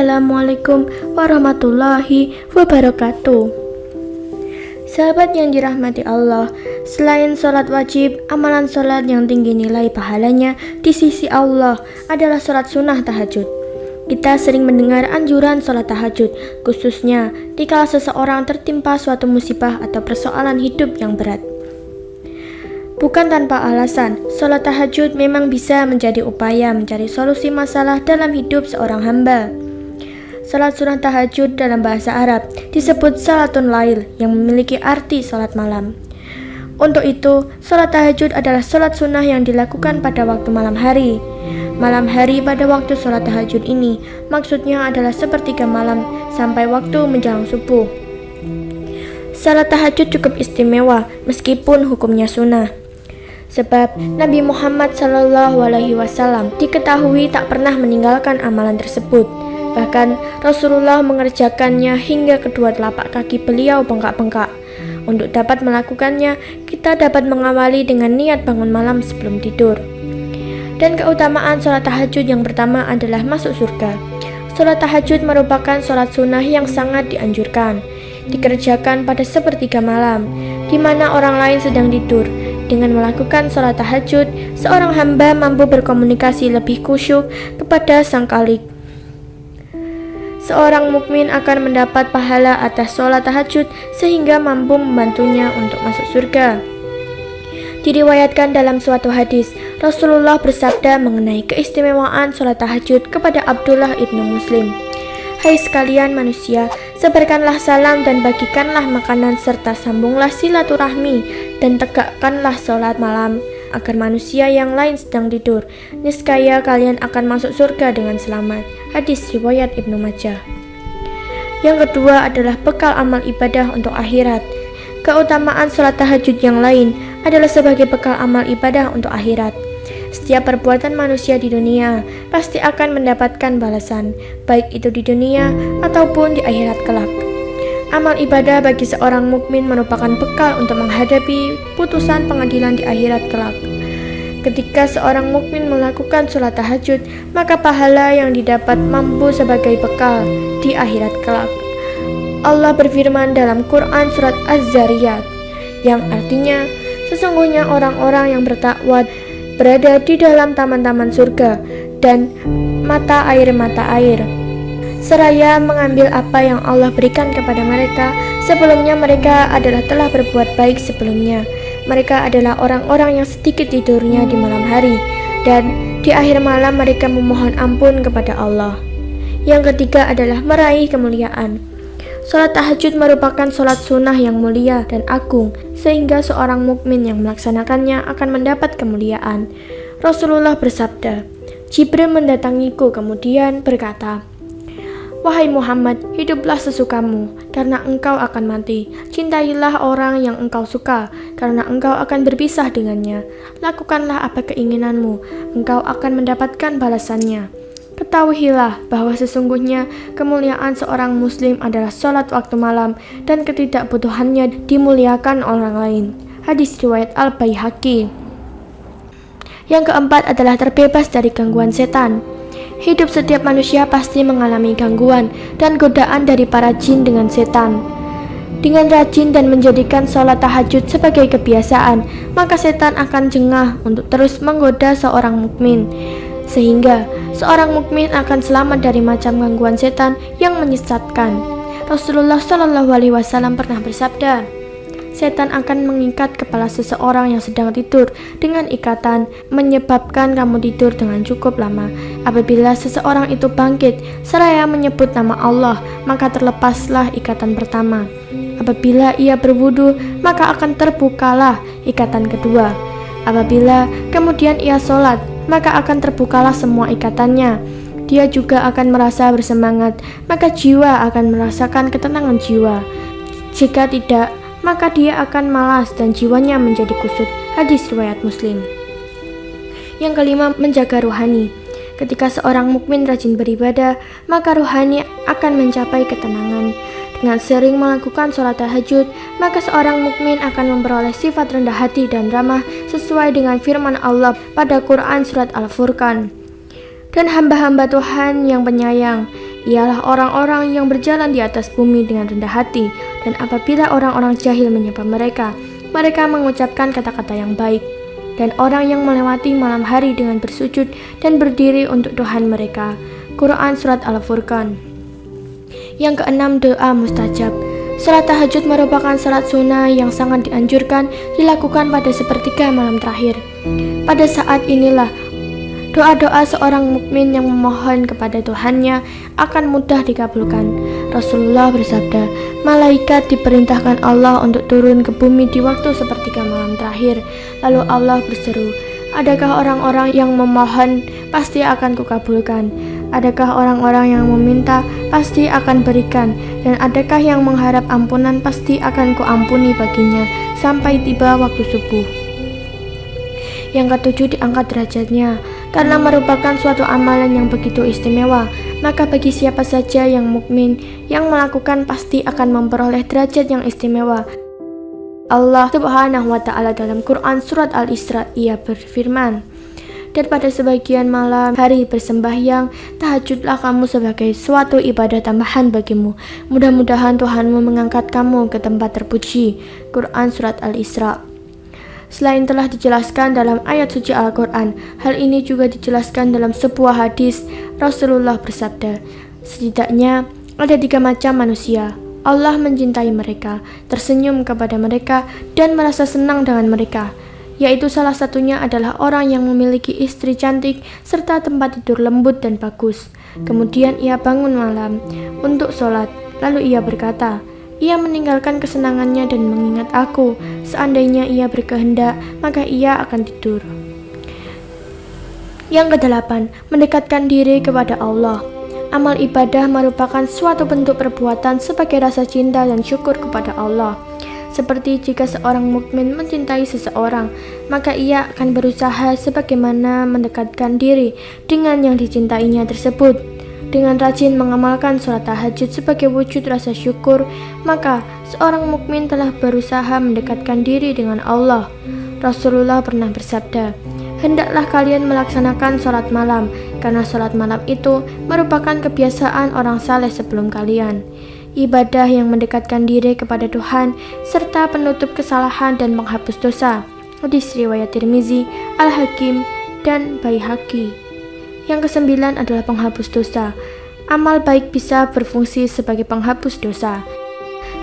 Assalamualaikum warahmatullahi wabarakatuh. Sahabat yang dirahmati Allah, selain sholat wajib, amalan sholat yang tinggi nilai pahalanya di sisi Allah adalah sholat sunnah tahajud. Kita sering mendengar anjuran sholat tahajud, khususnya dikala seseorang tertimpa suatu musibah atau persoalan hidup yang berat. Bukan tanpa alasan, sholat tahajud memang bisa menjadi upaya mencari solusi masalah dalam hidup seorang hamba. Salat sunnah tahajud dalam bahasa Arab disebut salatun lail yang memiliki arti salat malam. Untuk itu, salat tahajud adalah salat sunnah yang dilakukan pada waktu malam hari. Malam hari pada waktu salat tahajud ini maksudnya adalah sepertiga malam sampai waktu menjelang subuh. Salat tahajud cukup istimewa meskipun hukumnya sunnah. Sebab Nabi Muhammad SAW diketahui tak pernah meninggalkan amalan tersebut. Bahkan Rasulullah mengerjakannya hingga kedua telapak kaki beliau bengkak-bengkak. Untuk dapat melakukannya, kita dapat mengawali dengan niat bangun malam sebelum tidur. Dan keutamaan sholat tahajud yang pertama adalah masuk surga. Sholat tahajud merupakan sholat sunnah yang sangat dianjurkan. Dikerjakan pada sepertiga malam, di mana orang lain sedang tidur. Dengan melakukan sholat tahajud, seorang hamba mampu berkomunikasi lebih khusyuk kepada Sang Khalik. Seorang mukmin akan mendapat pahala atas sholat tahajud sehingga mampu membantunya untuk masuk surga. Diriwayatkan dalam suatu hadis, Rasulullah bersabda mengenai keistimewaan sholat tahajud kepada Abdullah ibnu Muslim. Hai sekalian manusia, sebarkanlah salam dan bagikanlah makanan serta sambunglah silaturahmi dan tegakkanlah sholat malam agar manusia yang lain sedang tidur. Niscaya kalian akan masuk surga dengan selamat. Hadis riwayat Ibnu Majah. Yang kedua adalah bekal amal ibadah untuk akhirat. Keutamaan sholat tahajud yang lain adalah sebagai bekal amal ibadah untuk akhirat. Setiap perbuatan manusia di dunia pasti akan mendapatkan balasan, baik itu di dunia ataupun di akhirat kelak. Amal ibadah bagi seorang mukmin merupakan bekal untuk menghadapi putusan pengadilan di akhirat kelak. Ketika seorang mukmin melakukan sholat tahajud, maka pahala yang didapat mampu sebagai bekal di akhirat kelak. Allah berfirman dalam Quran surat Az-Zariyat, yang artinya, sesungguhnya orang-orang yang bertakwa berada di dalam taman-taman surga dan mata air, seraya mengambil apa yang Allah berikan kepada mereka. Sebelumnya mereka adalah telah berbuat baik sebelumnya. Mereka adalah orang-orang yang sedikit tidurnya di malam hari, dan di akhir malam mereka memohon ampun kepada Allah. Yang ketiga adalah meraih kemuliaan. Sholat tahajud merupakan sholat sunnah yang mulia dan agung, sehingga seorang mukmin yang melaksanakannya akan mendapat kemuliaan. Rasulullah bersabda, Jibril mendatangiku kemudian berkata, Wahai Muhammad, hiduplah sesukamu, karena engkau akan mati. Cintailah orang yang engkau suka, karena engkau akan berpisah dengannya. Lakukanlah apa keinginanmu, engkau akan mendapatkan balasannya. Ketahuilah bahwa sesungguhnya kemuliaan seorang muslim adalah sholat waktu malam dan ketidakbutuhannya dimuliakan orang lain. Hadis riwayat Al-Baihaqi. Yang keempat adalah terbebas dari gangguan setan. Hidup setiap manusia pasti mengalami gangguan dan godaan dari para jin dengan setan. Dengan rajin dan menjadikan sholat tahajud sebagai kebiasaan, maka setan akan jengah untuk terus menggoda seorang mukmin, sehingga seorang mukmin akan selamat dari macam gangguan setan yang menyesatkan. Rasulullah SAW pernah bersabda, setan akan mengikat kepala seseorang yang sedang tidur dengan ikatan, menyebabkan kamu tidur dengan cukup lama. Apabila seseorang itu bangkit seraya menyebut nama Allah, maka terlepaslah ikatan pertama. Apabila ia berwudu, maka akan terbukalah ikatan kedua. Apabila kemudian ia sholat, maka akan terbukalah semua ikatannya. Dia juga akan merasa bersemangat, maka jiwa akan merasakan ketenangan jiwa. Jika tidak, maka dia akan malas dan jiwanya menjadi kusut. Hadis riwayat Muslim. Yang kelima, menjaga rohani. Ketika seorang mukmin rajin beribadah, maka rohani akan mencapai ketenangan. Dengan sering melakukan sholat tahajud, maka seorang mukmin akan memperoleh sifat rendah hati dan ramah sesuai dengan firman Allah pada Quran surat Al-Furqan. Dan hamba-hamba Tuhan yang penyayang, ialah orang-orang yang berjalan di atas bumi dengan rendah hati, dan apabila orang-orang jahil menyapa mereka, mereka mengucapkan kata-kata yang baik. Dan orang yang melewati malam hari dengan bersujud dan berdiri untuk Tuhan mereka. Quran Surat Al-Furqan. Yang keenam, doa mustajab. Salat tahajud merupakan salat sunnah yang sangat dianjurkan dilakukan pada sepertiga malam terakhir. Pada saat inilah doa-doa seorang mukmin yang memohon kepada Tuhannya akan mudah dikabulkan. Rasulullah bersabda, malaikat diperintahkan Allah untuk turun ke bumi di waktu sepertiga malam terakhir. Lalu Allah berseru, adakah orang-orang yang memohon pasti akan kukabulkan? Adakah orang-orang yang meminta pasti akan berikan? Dan adakah yang mengharap ampunan pasti akan kuampuni baginya sampai tiba waktu subuh. Yang ketujuh, diangkat derajatnya. Karena merupakan suatu amalan yang begitu istimewa, maka bagi siapa saja yang mukmin yang melakukan pasti akan memperoleh derajat yang istimewa. Allah Subhanahu wa Ta'ala dalam Quran Surat Al-Isra, Ia berfirman, dan pada sebagian malam hari bersembahyang, tahajudlah kamu sebagai suatu ibadah tambahan bagimu. Mudah-mudahan Tuhanmu mengangkat kamu ke tempat terpuji. Quran Surat Al-Isra. Selain telah dijelaskan dalam ayat suci Al-Quran, hal ini juga dijelaskan dalam sebuah hadis. Rasulullah bersabda, setidaknya ada 3 macam manusia. Allah mencintai mereka, tersenyum kepada mereka, dan merasa senang dengan mereka, yaitu salah satunya adalah orang yang memiliki istri cantik serta tempat tidur lembut dan bagus. Kemudian ia bangun malam untuk sholat, lalu ia berkata, ia meninggalkan kesenangannya dan mengingat aku. Seandainya ia berkehendak, maka ia akan tidur. Yang kedelapan, mendekatkan diri kepada Allah. Amal ibadah merupakan suatu bentuk perbuatan sebagai rasa cinta dan syukur kepada Allah. Seperti jika seorang mukmin mencintai seseorang, maka ia akan berusaha sebagaimana mendekatkan diri dengan yang dicintainya tersebut. Dengan rajin mengamalkan sholat tahajud sebagai wujud rasa syukur, maka seorang mukmin telah berusaha mendekatkan diri dengan Allah. Rasulullah pernah bersabda, hendaklah kalian melaksanakan sholat malam, karena sholat malam itu merupakan kebiasaan orang saleh sebelum kalian. Ibadah yang mendekatkan diri kepada Tuhan, serta penutup kesalahan dan menghapus dosa. Hadis riwayat Tirmizi, Al-Hakim, dan Baihaqi. Yang kesembilan adalah penghapus dosa. Amal baik bisa berfungsi sebagai penghapus dosa.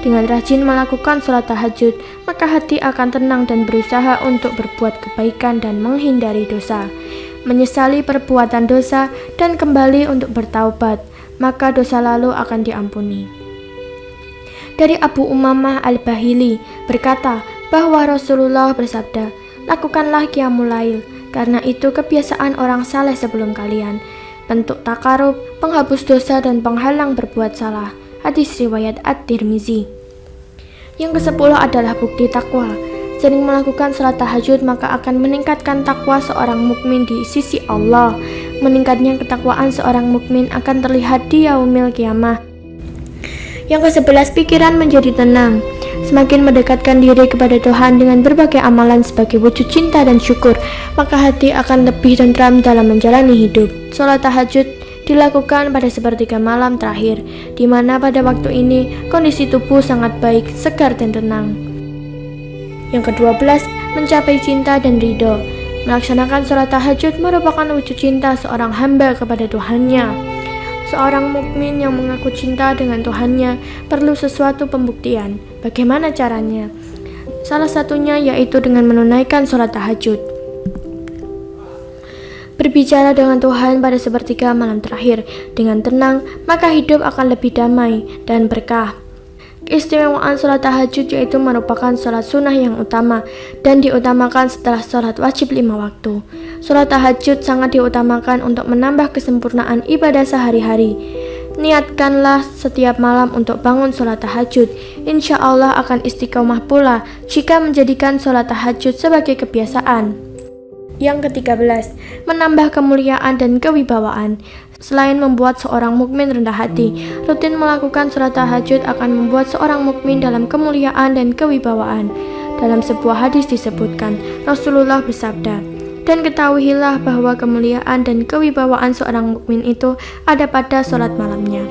Dengan rajin melakukan sholat tahajud, maka hati akan tenang dan berusaha untuk berbuat kebaikan dan menghindari dosa. Menyesali perbuatan dosa dan kembali untuk bertaubat, maka dosa lalu akan diampuni. Dari Abu Umamah Al-Bahili berkata bahwa Rasulullah bersabda, lakukanlah qiyamul lail, karena itu kebiasaan orang saleh sebelum kalian, bentuk takarub, penghapus dosa dan penghalang berbuat salah. Hadis riwayat At-Tirmizi. Yang ke-10 adalah bukti takwa. Sering melakukan salat tahajud maka akan meningkatkan takwa seorang mukmin di sisi Allah. Meningkatnya ketakwaan seorang mukmin akan terlihat di yaumil qiyamah. Yang ke-11, pikiran menjadi tenang. Semakin mendekatkan diri kepada Tuhan dengan berbagai amalan sebagai wujud cinta dan syukur, maka hati akan lebih tentram dalam menjalani hidup. Sholat tahajud dilakukan pada sepertiga malam terakhir, di mana pada waktu ini kondisi tubuh sangat baik, segar dan tenang. Yang ke-12, mencapai cinta dan ridho. Melaksanakan sholat tahajud merupakan wujud cinta seorang hamba kepada Tuhannya. Seorang mukmin yang mengaku cinta dengan Tuhannya perlu sesuatu pembuktian. Bagaimana caranya? Salah satunya yaitu dengan menunaikan sholat tahajud. Berbicara dengan Tuhan pada sepertiga malam terakhir dengan tenang, maka hidup akan lebih damai dan berkah. Keistimewaan sholat tahajud yaitu merupakan sholat sunnah yang utama dan diutamakan setelah sholat wajib 5 waktu. Sholat tahajud sangat diutamakan untuk menambah kesempurnaan ibadah sehari-hari. Niatkanlah setiap malam untuk bangun sholat tahajud. Insya Allah akan istiqomah pula jika menjadikan sholat tahajud sebagai kebiasaan. Yang ke-13, menambah kemuliaan dan kewibawaan. Selain membuat seorang mukmin rendah hati, rutin melakukan sholat tahajud akan membuat seorang mukmin dalam kemuliaan dan kewibawaan. Dalam sebuah hadis disebutkan, Rasulullah bersabda, dan ketahuilah bahwa kemuliaan dan kewibawaan seorang mukmin itu ada pada sholat malamnya.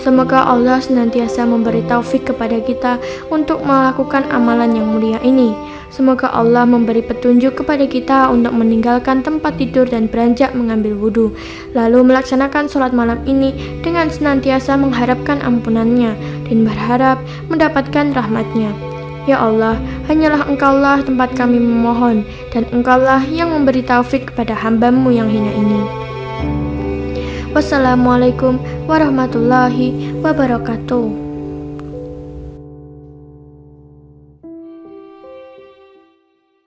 Semoga Allah senantiasa memberi taufik kepada kita untuk melakukan amalan yang mulia ini. Semoga Allah memberi petunjuk kepada kita untuk meninggalkan tempat tidur dan beranjak mengambil wudhu, lalu melaksanakan sholat malam ini dengan senantiasa mengharapkan ampunannya dan berharap mendapatkan rahmatnya. Ya Allah, hanyalah Engkaulah tempat kami memohon, dan Engkaulah yang memberi taufik kepada hamba-Mu yang hina ini. Wassalamualaikum warahmatullahi wabarakatuh.